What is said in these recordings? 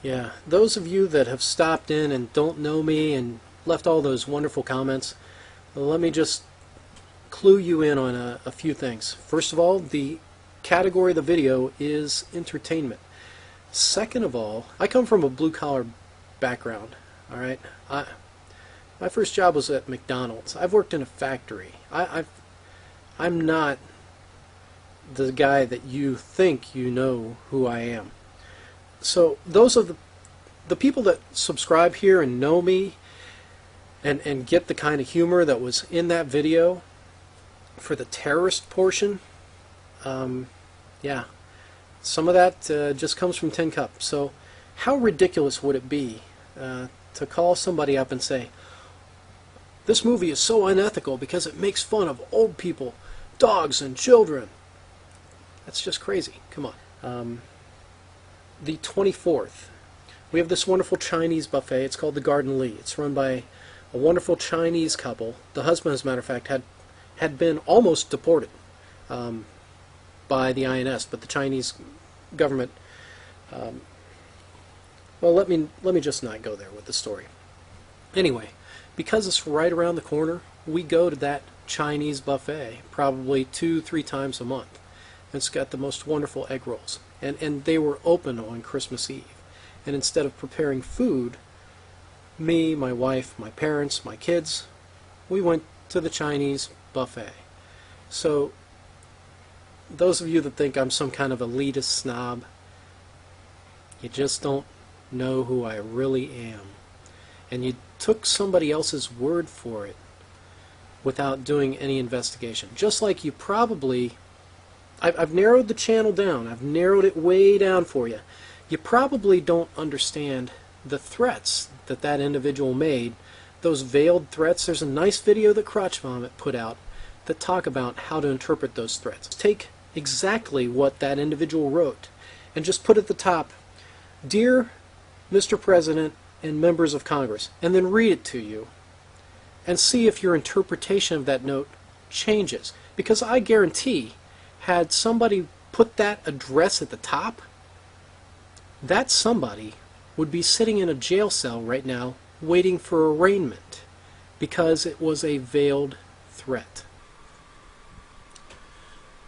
Yeah, those of you that have stopped in and don't know me and left all those wonderful comments, let me just clue you in on a few things. First of all, the category of the video is entertainment. Second of all, I come from a blue-collar background. All right, my first job was at McDonald's. I've worked in a factory. I'm not the guy that you think you know who I am. So those are the people that subscribe here and know me and get the kind of humor that was in that video for the terrorist portion. Yeah, some of that just comes from Tin Cup. So how ridiculous would it be to call somebody up and say, this movie is so unethical because it makes fun of old people, dogs, and children? That's just crazy. Come on. The 24th, we have this wonderful Chinese buffet. It's called the Garden Lee. It's run by a wonderful Chinese couple. The husband, as a matter of fact, had been almost deported by the INS, but the Chinese government. Well, let me just not go there with the story. Anyway, because it's right around the corner, we go to that Chinese buffet probably 2-3 times a month. It's got the most wonderful egg rolls. And they were open on Christmas Eve. And instead of preparing food, me, my wife, my parents, my kids, we went to the Chinese buffet. So those of you that think I'm some kind of elitist snob, you just don't know who I really am. And you took somebody else's word for it without doing any investigation. Just like you probably... I've narrowed the channel down. I've narrowed it way down for you. You probably don't understand the threats that that individual made, those veiled threats. There's a nice video that Crotch Vomit put out that talk about how to interpret those threats. Take exactly what that individual wrote and just put at the top, "Dear Mr. President and members of Congress," and then read it to you and see if your interpretation of that note changes. Because I guarantee, had somebody put that address at the top, that somebody would be sitting in a jail cell right now waiting for arraignment because it was a veiled threat.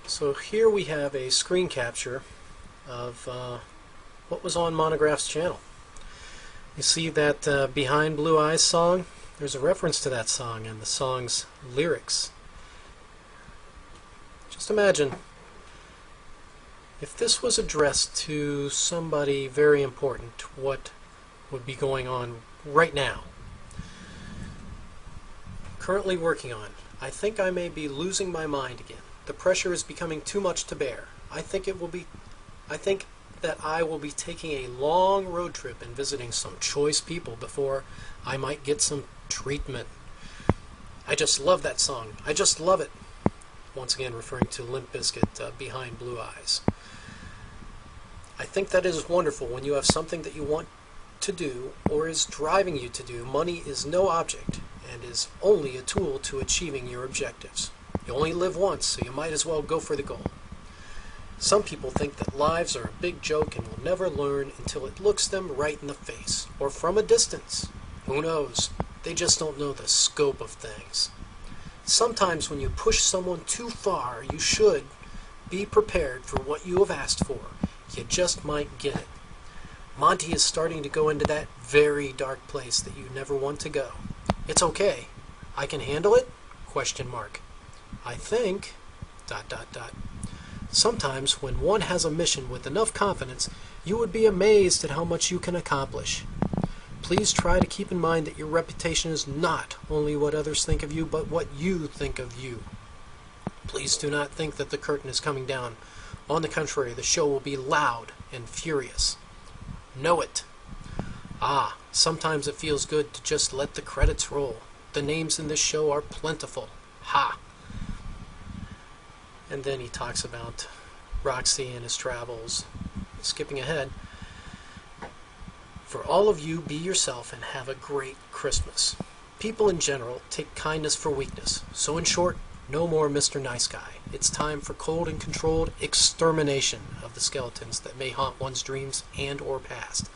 So here we have a screen capture of what was on Montagraph's channel. You see that Behind Blue Eyes song? There's a reference to that song and the song's lyrics. Just imagine if this was addressed to somebody very important, what would be going on right now. Currently working on, I think I may be losing my mind again. The pressure is becoming too much to bear. I think that I will be taking a long road trip and visiting some choice people before I might get some treatment. I just love that song. I just love it. Once again referring to Limp Bizkit, Behind Blue Eyes. I think that is wonderful when you have something that you want to do or is driving you to do. Money is no object and is only a tool to achieving your objectives. You only live once, so you might as well go for the goal. Some people think that lives are a big joke and will never learn until it looks them right in the face, or from a distance. Who knows? They just don't know the scope of things. Sometimes when you push someone too far, you should be prepared for what you have asked for. You just might get it. Monty is starting to go into that very dark place that you never want to go. It's okay. I can handle it? Question mark. I think... ... Sometimes when one has a mission with enough confidence, you would be amazed at how much you can accomplish. Please try to keep in mind that your reputation is not only what others think of you, but what you think of you. Please do not think that the curtain is coming down. On the contrary, the show will be loud and furious. Know it. Sometimes it feels good to just let the credits roll. The names in this show are plentiful. Ha! And then he talks about Roxy and his travels. Skipping ahead. For all of you, be yourself and have a great Christmas. People in general take kindness for weakness. So in short, no more Mr. Nice Guy. It's time for cold and controlled extermination of the skeletons that may haunt one's dreams and or past.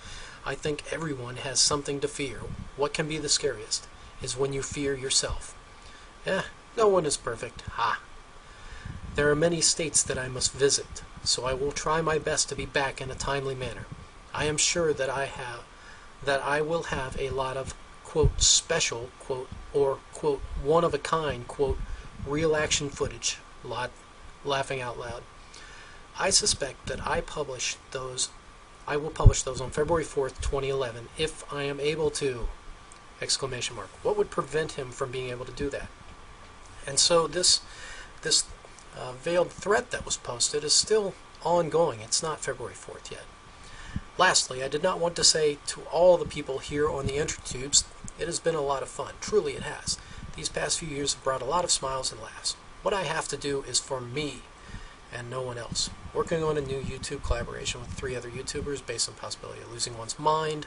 I think everyone has something to fear. What can be the scariest is when you fear yourself. No one is perfect. Ha! There are many states that I must visit, so I will try my best to be back in a timely manner. I am sure that I will have a lot of, quote, special, quote, or, quote, one-of-a-kind, quote, real action footage, laughing out loud. I suspect that I will publish those on February 4th, 2011, if I am able to, exclamation mark. What would prevent him from being able to do that? And so this veiled threat that was posted is still ongoing. It's not February 4th yet. Lastly, I did not want to say to all the people here on the InterTubes, it has been a lot of fun. Truly it has. These past few years have brought a lot of smiles and laughs. What I have to do is for me and no one else. Working on a new YouTube collaboration with 3 other YouTubers based on the possibility of losing one's mind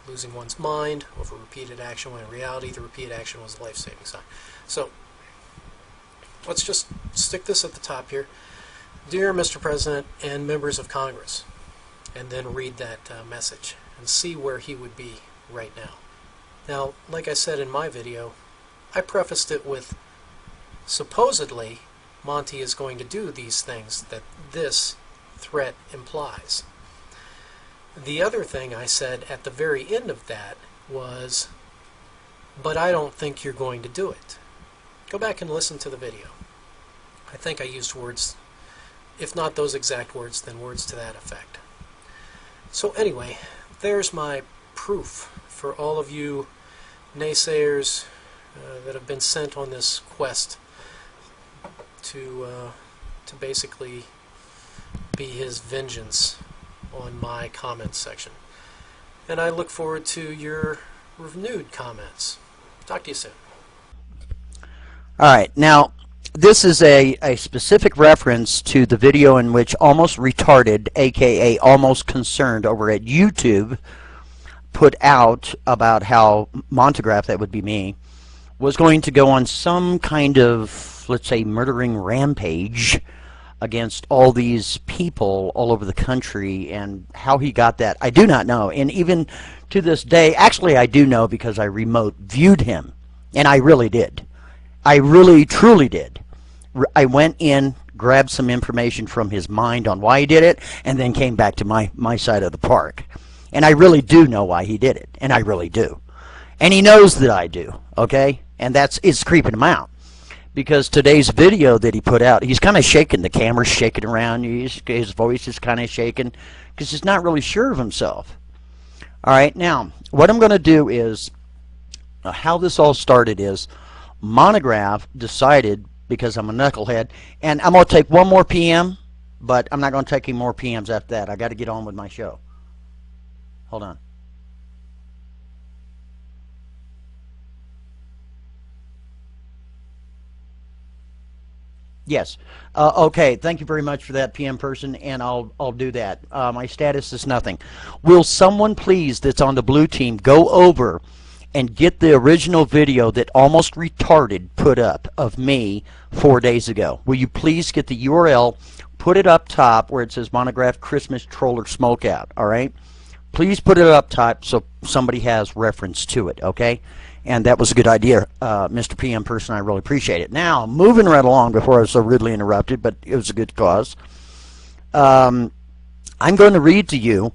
over repeated action, when in reality the repeated action was a life-saving sign. So, let's just stick this at the top here. Dear Mr. President and members of Congress, and then read that message and see where he would be right now. Now, like I said in my video, I prefaced it with supposedly Monty is going to do these things that this threat implies. The other thing I said at the very end of that was, but I don't think you're going to do it. Go back and listen to the video. I think I used words, if not those exact words, then words to that effect. So anyway, there's my proof for all of you naysayers that have been sent on this quest to basically be his vengeance on my comments section. And I look forward to your renewed comments. Talk to you soon. Alright, now this is a specific reference to the video in which Almost Retarded, aka Almost Concerned, over at YouTube put out about how Montagraph, that would be me, was going to go on some kind of, let's say, murdering rampage against all these people all over the country, and how he got that, I do not know. And even to this day, actually I do know because I remote viewed him, and I really did. I really, truly did. I went in, grabbed some information from his mind on why he did it, and then came back to my side of the park. And I really do know why he did it, and I really do. And he knows that I do, okay? And it's creeping him out. Because today's video that he put out, he's kind of shaking, the camera's shaking around, his voice is kind of shaking, because he's not really sure of himself. Alright, now, what I'm going to do is, how this all started is, Montagraph decided, because I'm a knucklehead, and I'm going to take one more PM, but I'm not going to take any more PMs after that. I got to get on with my show. Hold on. Yes. Okay. Thank you very much for that, PM person, and I'll do that. My status is nothing. Will someone please, that's on the blue team, go over and get the original video that Almost Retarded put up of me 4 days ago? Will you please get the URL, put it up top where it says Montagraph Christmas Troller Smokeout, all right? Please put it up top so somebody has reference to it, okay? And that was a good idea, Mr. PM person. I really appreciate it. Now, moving right along before I was so rudely interrupted, but it was a good cause. I'm going to read to you,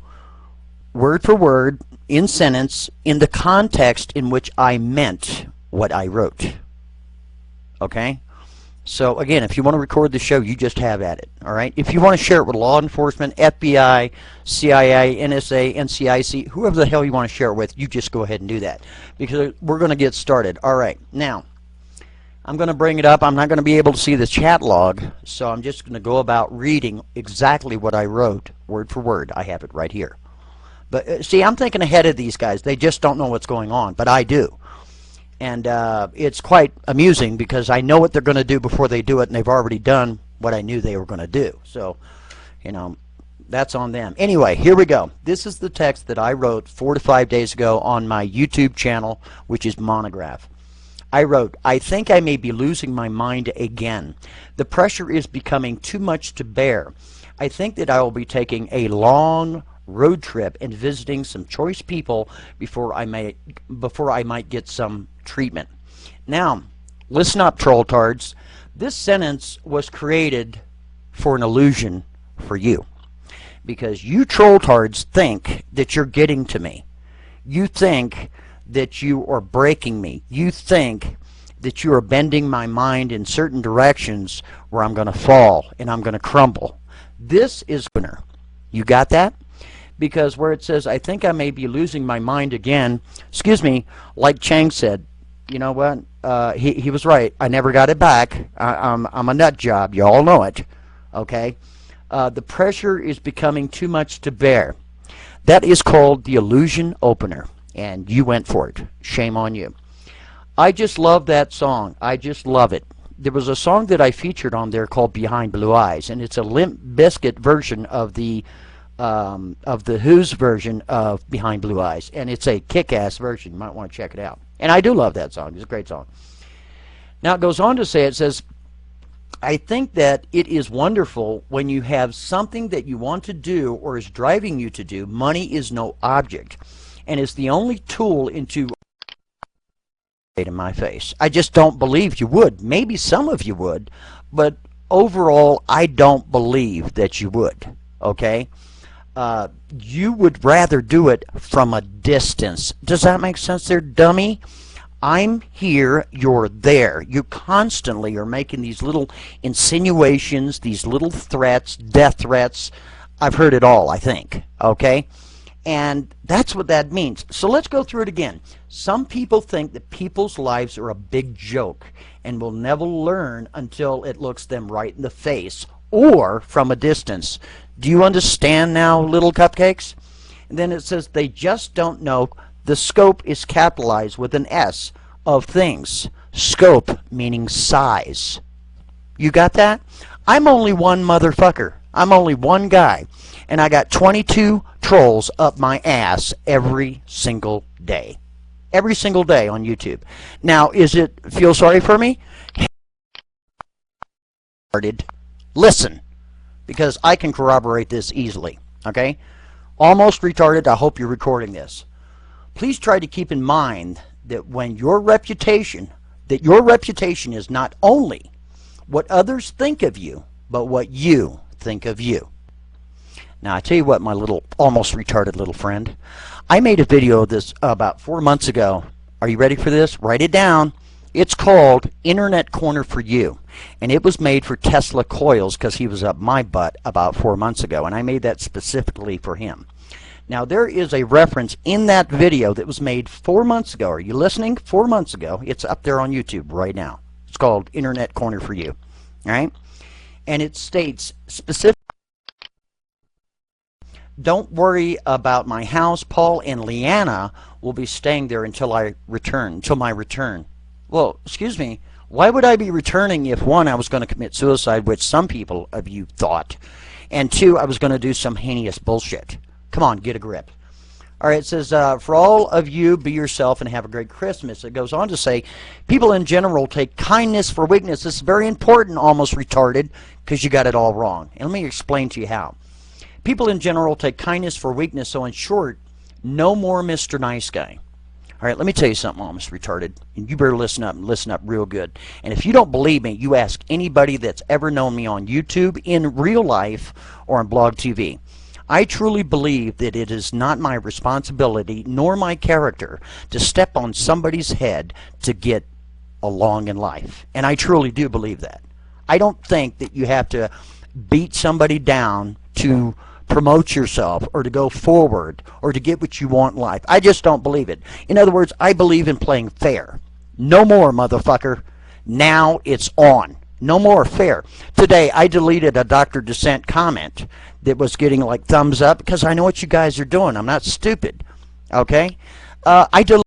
word for word, in sentence, in the context in which I meant what I wrote. Okay? So, again, if you want to record the show, you just have at it. All right? If you want to share it with law enforcement, FBI, CIA, NSA, NCIC, whoever the hell you want to share it with, you just go ahead and do that. Because we're going to get started. All right. Now, I'm going to bring it up. I'm not going to be able to see the chat log, so I'm just going to go about reading exactly what I wrote, word for word. I have it right here. But, see, I'm thinking ahead of these guys. They just don't know what's going on, but I do. And it's quite amusing because I know what they're going to do before they do it, and they've already done what I knew they were going to do. So, you know, that's on them. Anyway, here we go. This is the text that I wrote 4 to 5 days ago on my YouTube channel, which is Montagraph. I wrote, I think I may be losing my mind again. The pressure is becoming too much to bear. I think that I will be taking a long road trip and visiting some choice people before I might get some treatment. Now, listen up, trolltards. This sentence was created for an illusion for you, because you trolltards think that you're getting to me. You think that you are breaking me. You think that you are bending my mind in certain directions where I'm going to fall and I'm going to crumble. This is winner. You got that? Because where it says, I think I may be losing my mind again, excuse me, like Chang said, you know what? He was right. I never got it back. I'm a nut job. You all know it. Okay? The pressure is becoming too much to bear. That is called the illusion opener. And you went for it. Shame on you. I just love that song. I just love it. There was a song that I featured on there called Behind Blue Eyes, and it's a Limp Bizkit version of the Who's version of Behind Blue Eyes, and it's a kick-ass version. You might want to check it out. And I do love that song. It's a great song. Now it goes on to say, it says, I think that it is wonderful when you have something that you want to do or is driving you to do. Money is no object, and is the only tool into in my face. I just don't believe you would. Maybe some of you would, but overall, I don't believe that you would. Okay? You would rather do it from a distance. Does that make sense there, dummy? I'm here, you're there. You constantly are making these little insinuations, these little threats, death threats. I've heard it all, I think. Okay? And that's what that means. So let's go through it again. Some people think that people's lives are a big joke and will never learn until it looks them right in the face or from a distance. Do you understand now, little cupcakes? And then it says they just don't know the scope is capitalized with an S of things. Scope meaning size. You got that? I'm only one motherfucker. I'm only one guy. And I got 22 trolls up my ass every single day. Every single day on YouTube. Now, is it feel sorry for me? Listen, because I can corroborate this easily. Okay? Almost retarded. I hope you're recording this. Please try to keep in mind that when your reputation is not only what others think of you, but what you think of you. Now, I tell you what, my little, almost retarded little friend. I made a video of this about 4 months ago. Are you ready for this? Write it down. It's called Internet Corner for You. And it was made for Tesla Coils because he was up my butt about 4 months ago. And I made that specifically for him. Now, there is a reference in that video that was made 4 months ago. Are you listening? 4 months ago. It's up there on YouTube right now. It's called Internet Corner for You. All right? And it states specifically, don't worry about my house. Paul and Leanna will be staying there until I return, until my return. Well, excuse me, why would I be returning if, one, I was going to commit suicide, which some people of you thought, and two, I was going to do some heinous bullshit? Come on, get a grip. All right, it says, for all of you, be yourself and have a great Christmas. It goes on to say, people in general take kindness for weakness. This is very important, almost retarded, because you got it all wrong. And let me explain to you how. People in general take kindness for weakness, so in short, no more Mr. Nice Guy. All right, let me tell you something, almost retarded, and you better listen up and listen up real good. And if you don't believe me, you ask anybody that's ever known me on YouTube, in real life, or on Blog TV. I truly believe that it is not my responsibility nor my character to step on somebody's head to get along in life. And I truly do believe that. I don't think that you have to beat somebody down to promote yourself or to go forward or to get what you want in life. I just don't believe it. In other words, I believe in playing fair. No more, motherfucker. Now it's on. No more fair. Today, I deleted a Dr. Dissent comment that was getting like thumbs up because I know what you guys are doing. I'm not stupid. Okay? I deleted